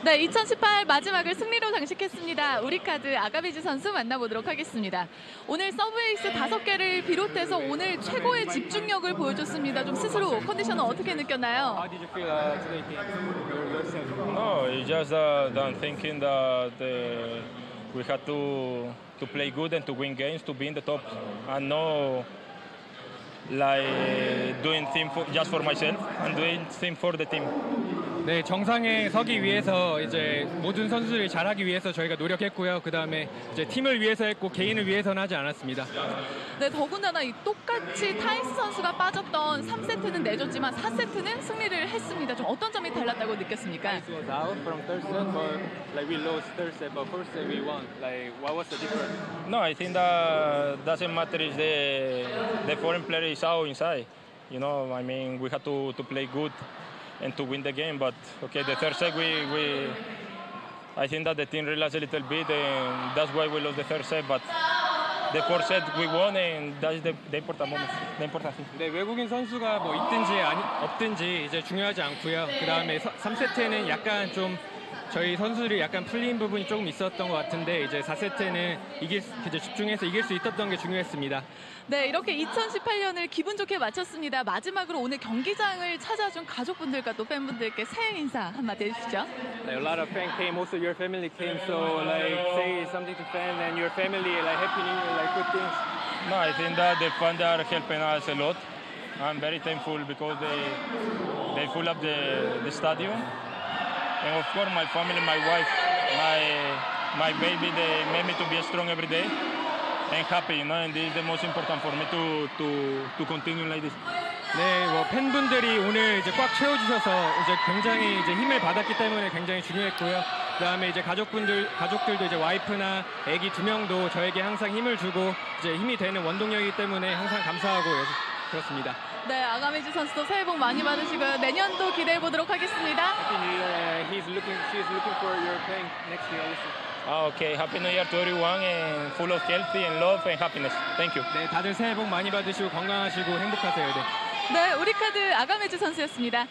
네, 2018 마지막을 승리로 장식했습니다. 우리카드 아가비즈 선수 만나보도록 하겠습니다. 오늘 서브에이스 5개를 bi롯해서 오늘 최고의 집중력을 보여줬습니다. 좀 스스로 컨디션은 어떻게 느꼈나요? How did you feel today, team? Yourself? No, it's just that I'm thinking that we had to play good and to win games to be in the top, and no like doing things just for myself and doing things for the team. 네, 정상에 서기 위해서 이제 모든 선수들이 잘하기 위해서 저희가 노력했고요. 그다음에 이제 팀을 위해서 했고 개인을 위해서는 하지 않았습니다. 네, 더군다나 이 똑같이 타이스 선수가 빠졌던 3세트는 내줬지만 4세트는 승리를 했습니다. 좀 어떤 점이 달랐다고 느꼈습니까? It was out from third set, but like we lost third set, but first set we won. Like what was the difference? No, I think that doesn't matter if the foreign player is out inside. You know, I mean, we had to play good and to win the game. But okay, the third set I think that the team relaxed a little bit, and that's why we lost the third set. But the fourth set we won, and that's the important moment, the important thing. 네, 외국인 선수가 뭐 있든지 없든지 이제 중요하지 않고요. 그다음에 3세트에는 약간 좀 저희 선수들이 약간 풀린 부분이 조금 있었던 것 같은데 이제 4세트는 이제 집중해서 이길 수 있었던 게 중요했습니다. 네, 이렇게 2018년을 기분 좋게 마쳤습니다. 마지막으로 오늘 경기장을 찾아준 가족분들과 또 팬분들께 새해 인사 한마디 해주시죠. Like a lot of fans came, also your family came. So like say something to fans and your family, like happy new year, like good things. No, I think that the fans are helping us a lot. I'm very thankful because they fill up the stadium. And of course, my family, my wife, my baby, they made me to be strong every day and happy, you know. And this is the most important for me to continue like this. 네, 뭐 팬분들이 오늘 이제 꽉 채워주셔서 이제 굉장히 이제 힘을 받았기 때문에 굉장히 중요했고요. 그다음에 이제 가족들도 이제 와이프나 아기 2명도 저에게 항상 힘을 주고 이제 힘이 되는 원동력이기 때문에 항상 감사하고 그렇습니다. 네, 아가미즈 선수도 새해 복 많이 받으시고요. 내년도 기대해 보도록 하겠습니다. Happy New Year. She's looking for your playing next year also. Okay, Happy New Year to everyone and full of healthy and love and happiness. Thank you. 네, 다들 새해 복 많이 받으시고 건강하시고 행복하세요. 네. 네, 우리카드 아가미즈 선수였습니다.